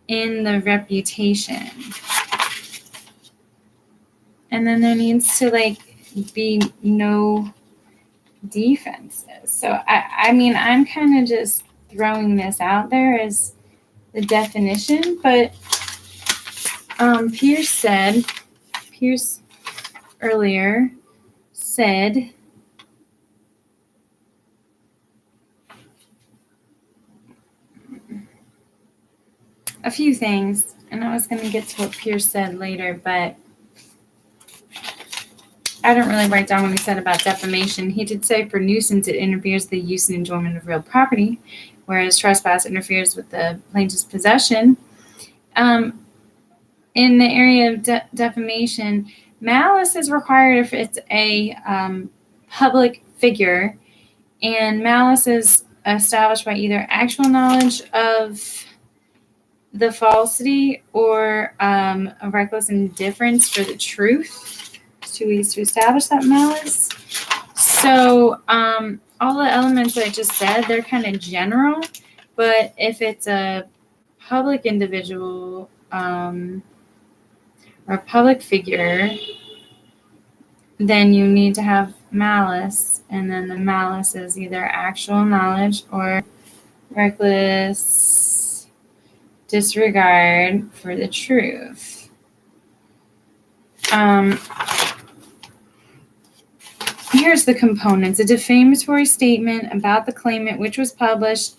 in the reputation. And then there needs to like be no defenses. So I mean, I'm kind of just throwing this out there as the definition, but Pierce earlier said a few things, and I was going to get to what Pierce said later, but I didn't really write down what he said about defamation. He did say for nuisance, it interferes with the use and enjoyment of real property, whereas trespass interferes with the plaintiff's possession. In the area of defamation, malice is required if it's a public figure, and malice is established by either actual knowledge of the falsity or a reckless indifference for the truth. There's 2 ways to establish that malice. So all the elements that I just said, they're kind of general, but if it's a public individual or a public figure, then you need to have malice, and then the malice is either actual knowledge or reckless disregard for the truth. Here's the components. A defamatory statement about the claimant which was published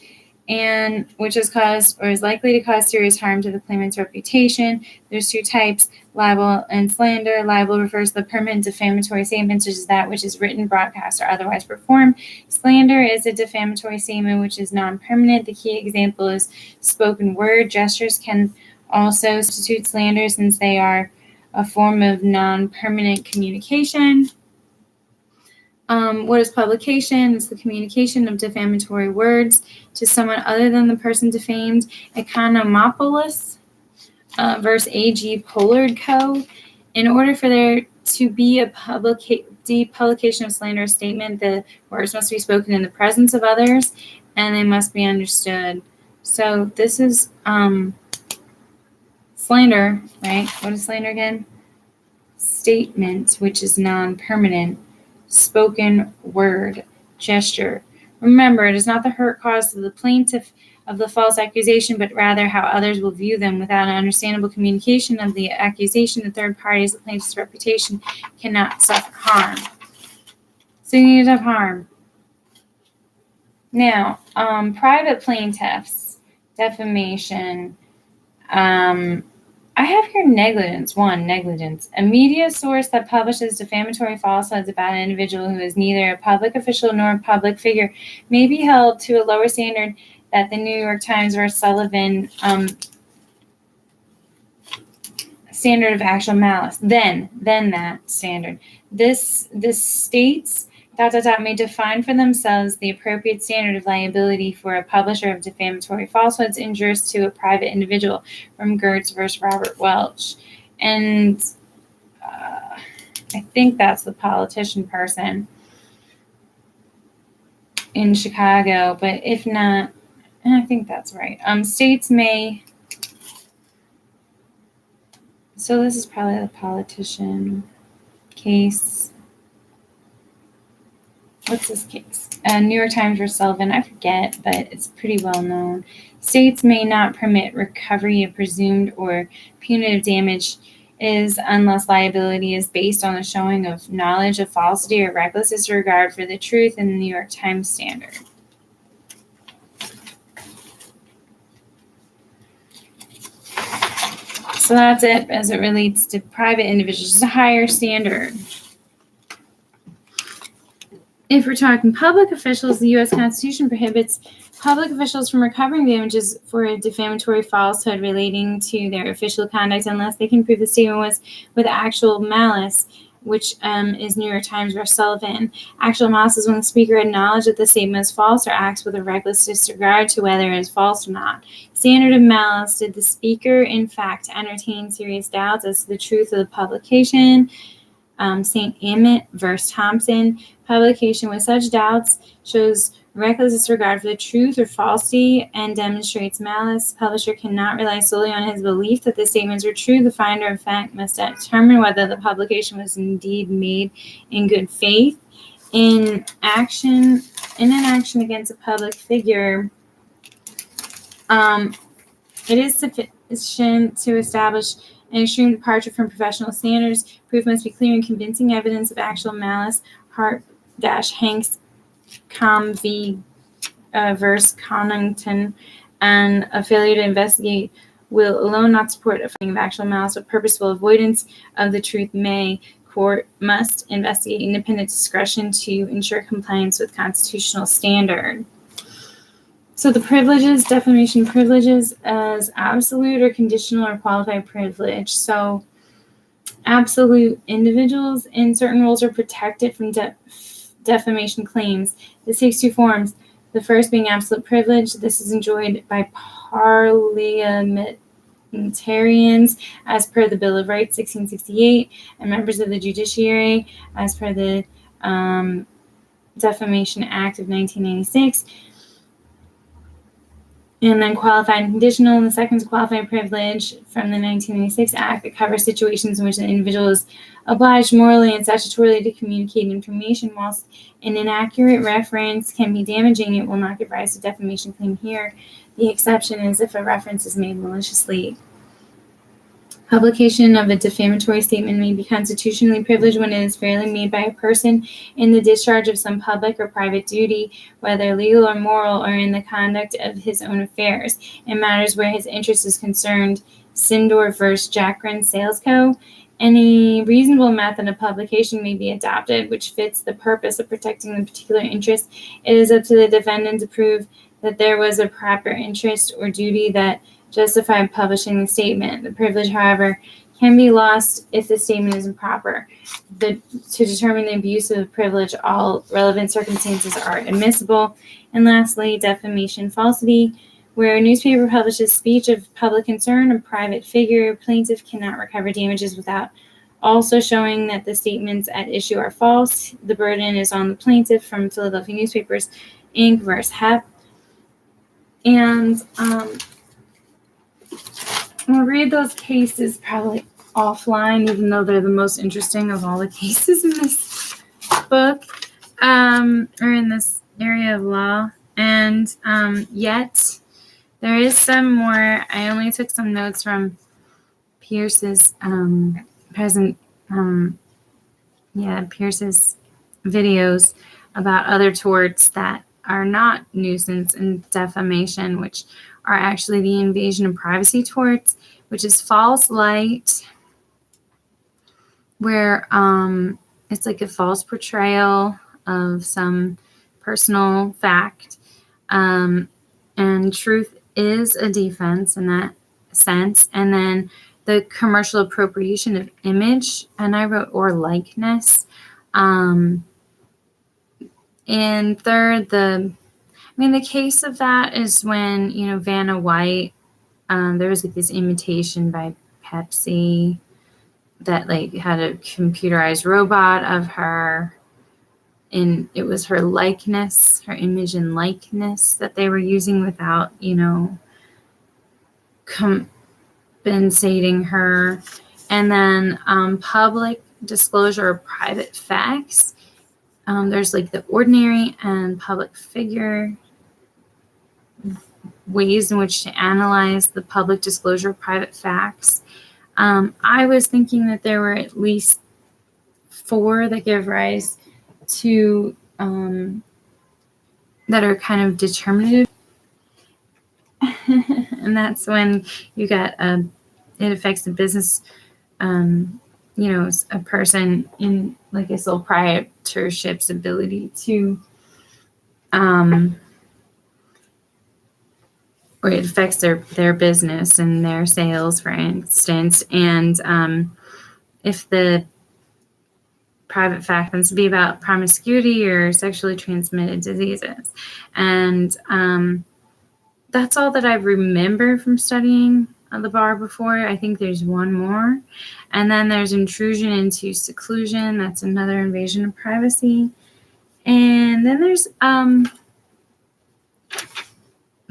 and which has caused or is likely to cause serious harm to the claimant's reputation. There's 2 types, libel and slander. Libel refers to the permanent defamatory statement, such as that which is written, broadcast, or otherwise performed. Slander is a defamatory statement which is non-permanent. The key example is spoken word. Gestures can also substitute slander since they are a form of non-permanent communication. What is publication? It's the communication of defamatory words to someone other than the person defamed. Economopolis versus A.G. Pollard Co. In order for there to be a depublication of slanderous statement, the words must be spoken in the presence of others, and they must be understood. So this is slander, right? What is slander again? Statement, which is non-permanent, spoken word, gesture. Remember, it is not the hurt caused to the plaintiff of the false accusation, but rather how others will view them. Without an understandable communication of the accusation, the third party's, the plaintiff's reputation cannot suffer harm. So you need to have harm. Now, private plaintiffs, defamation. I have here negligence. One, negligence. A media source that publishes defamatory falsehoods about an individual who is neither a public official nor a public figure may be held to a lower standard that the New York Times or Sullivan standard of actual malice. Then that standard. This states ... may define for themselves the appropriate standard of liability for a publisher of defamatory falsehoods injurious to a private individual, from Gertz versus Robert Welch. And I think that's the politician person in Chicago, but if not, I think that's right. States may... So this is probably the politician case. What's this case? New York Times versus Sullivan. I forget, but it's pretty well known. States may not permit recovery of presumed or punitive damage unless liability is based on the showing of knowledge of falsity or reckless disregard for the truth in the New York Times standard. So that's it as it relates to private individuals. It's a higher standard. If we're talking public officials, the U.S. Constitution prohibits public officials from recovering damages for a defamatory falsehood relating to their official conduct unless they can prove the statement was with actual malice, which is New York Times versus Sullivan. Actual malice is when the speaker had knowledge that the statement is false or acts with a reckless disregard to whether it is false or not. Standard of malice: did the speaker, in fact, entertain serious doubts as to the truth of the publication? St. Emmett versus Thompson. Publication with such doubts shows reckless disregard for the truth or falsity and demonstrates malice. Publisher cannot rely solely on his belief that the statements are true. The finder of fact must determine whether the publication was indeed made in good faith. In an action against a public figure, it is sufficient to establish an extreme departure from professional standards. Proof must be clear and convincing evidence of actual malice. Hart-Hanks Com v. versus Connington, and a failure to investigate will alone not support a finding of actual malice, but purposeful avoidance of the truth may. Court must investigate independent discretion to ensure compliance with constitutional standard. So the privileges, defamation privileges as absolute or conditional or qualified privilege. So absolute: individuals in certain roles are protected from defamation claims. This takes two forms. The first being absolute privilege. This is enjoyed by parliamentarians as per the Bill of Rights 1668 and members of the judiciary as per the Defamation Act of 1996. And then qualified and conditional. And the second is qualified privilege from the 1996 Act that covers situations in which an individual is obliged morally and statutorily to communicate information. Whilst an inaccurate reference can be damaging, it will not give rise to defamation claim here. The exception is if a reference is made maliciously. Publication of a defamatory statement may be constitutionally privileged when it is fairly made by a person in the discharge of some public or private duty, whether legal or moral, or in the conduct of his own affairs, in matters where his interest is concerned. Sindor versus Jackrin Sales Co. Any reasonable method of publication may be adopted which fits the purpose of protecting the particular interest. It is up to the defendant to prove that there was a proper interest or duty that justified publishing the statement. The privilege, however, can be lost if the statement is improper. To determine the abuse of the privilege, all relevant circumstances are admissible. And lastly, defamation falsity. Where a newspaper publishes speech of public concern, a private figure, plaintiff cannot recover damages without Also showing that the statements at issue are false. The burden is on the plaintiff from Philadelphia Newspapers, Inc. versus HEP. And we'll read those cases probably offline, even though they're the most interesting of all the cases in this book, or in this area of law. And yet there is some more. I only took some notes from Pierce's Pierce's videos about other torts that are not nuisance and defamation, which are actually the invasion of privacy torts, which is false light, where it's like a false portrayal of some personal fact, and truth is a defense in that sense. And then the commercial appropriation of image, and I wrote or likeness. And third, the case of that is when, Vanna White, there was like this imitation by Pepsi that like had a computerized robot of her, and it was her likeness, her image and likeness that they were using without, compensating her. And then public disclosure of private facts. There's like the ordinary and public figure ways in which to analyze the public disclosure of private facts. I was thinking that there were at least 4 that give rise to that are kind of determinative. And that's when you got it affects the business, a person in like a sole proprietorship's ability to, or it affects their business and their sales, for instance. And if the private fact happens to be about promiscuity or sexually transmitted diseases. And that's all that I remember from studying the bar before. I think there's one more. And then there's intrusion into seclusion. That's another invasion of privacy. And then there's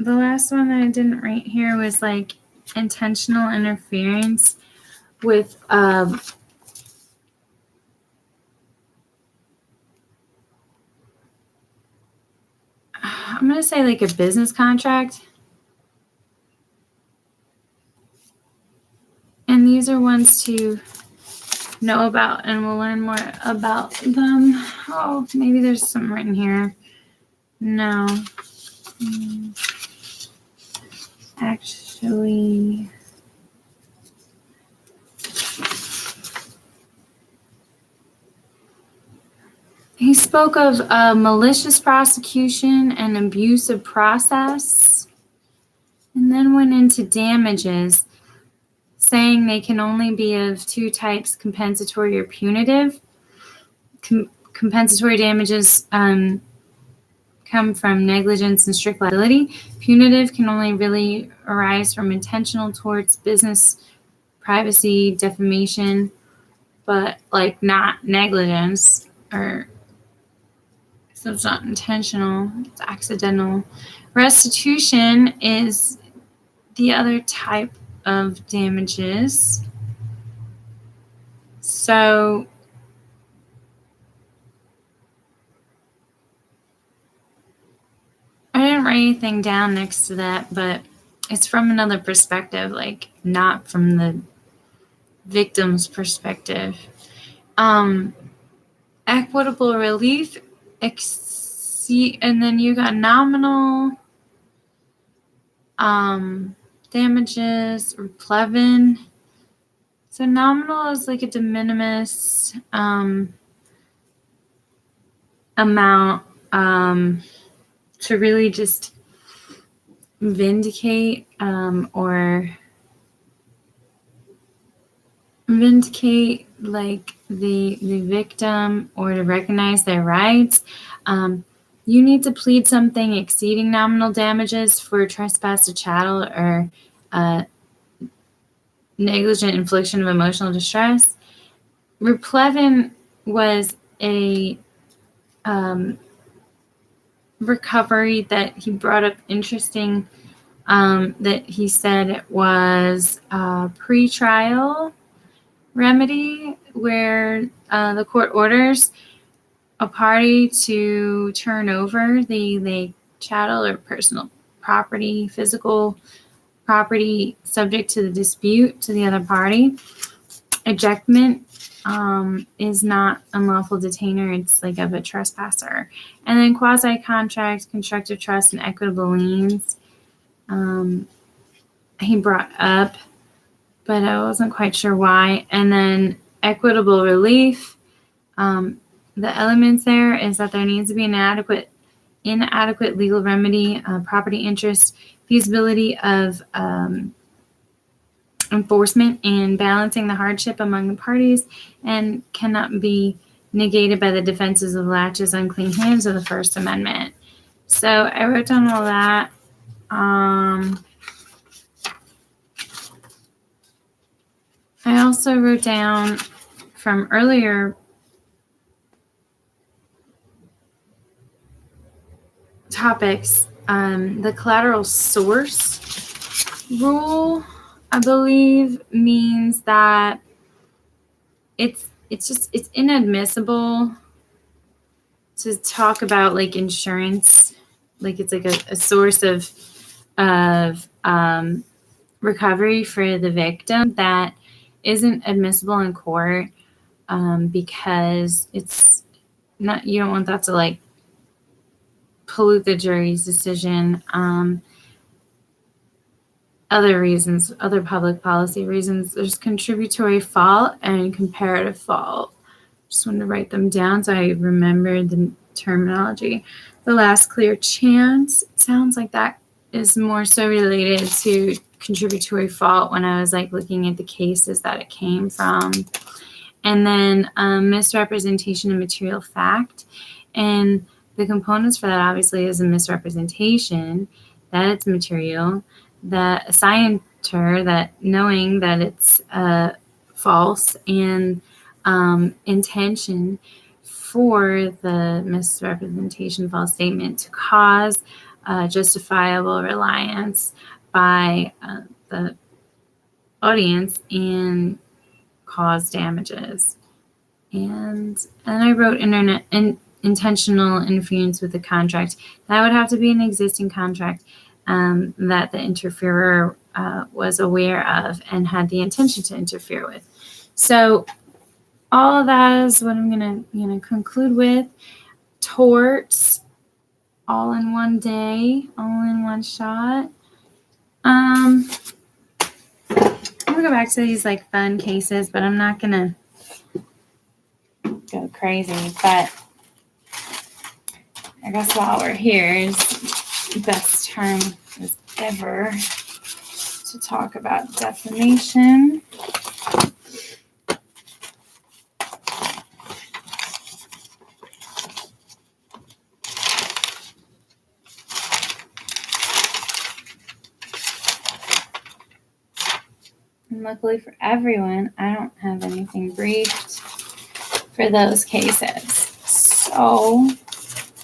the last one that I didn't write here was like intentional interference with I'm going to say like a business contract. And these are ones to know about, and we'll learn more about them. Oh, maybe there's something written here. No. Actually, he spoke of malicious prosecution and abuse of process, and then went into damages, saying they can only be of 2 types, compensatory or punitive. Compensatory damages come from negligence and strict liability. Punitive can only really arise from intentional torts, business, privacy, defamation, but like not negligence, or so it's not intentional, it's accidental. Restitution is the other type of damages. So I didn't write anything down next to that, but it's from another perspective, like not from the victim's perspective. Equitable relief, and then you got nominal damages or plevin. So nominal is like a de minimis amount to really just vindicate like the victim, or to recognize their rights. You need to plead something exceeding nominal damages for trespass to chattel or negligent infliction of emotional distress. Replevin was a recovery that he brought up interesting, that he said it was a pre-trial remedy where the court orders a party to turn over the chattel or personal property, physical property subject to the dispute to the other party. Ejectment is not unlawful detainer. It's like of a trespasser. And then quasi-contract, constructive trust, and equitable liens he brought up, but I wasn't quite sure why. And then equitable relief, the elements there is that there needs to be an inadequate legal remedy, property interest, feasibility of enforcement, and balancing the hardship among the parties, and cannot be negated by the defenses of laches, unclean hands, or the First Amendment. So I wrote down all that. I also wrote down from earlier topics, the collateral source rule, I believe, means that it's inadmissible to talk about like insurance, like it's like a source of recovery for the victim that isn't admissible in court, because it's not, you don't want that to like pollute the jury's decision. Other reasons, other public policy reasons, there's contributory fault and comparative fault. Just wanted to write them down so I remember the terminology. The last clear chance, it sounds like that is more so related to contributory fault when I was like looking at the cases that it came from. And then misrepresentation of material fact. And the components for that obviously is a misrepresentation, that it's material, that a scienter, that knowing that it's false, and intention for the misrepresentation, false statement to cause justifiable reliance by the audience and cause damages. And I wrote intentional interference with the contract. That would have to be an existing contract that the interferer was aware of and had the intention to interfere with. So all of that is what I'm gonna conclude with. Torts, all in one day, all in one shot. I'm gonna go back to these like fun cases, but I'm not gonna go crazy. But I guess while we're here is the best time as ever to talk about defamation. And luckily for everyone, I don't have anything briefed for those cases. So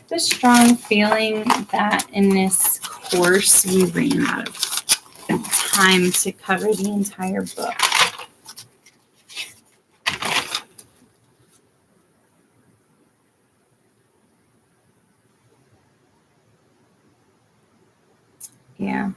the strong feeling that in this course we ran out of time to cover the entire book. Yeah.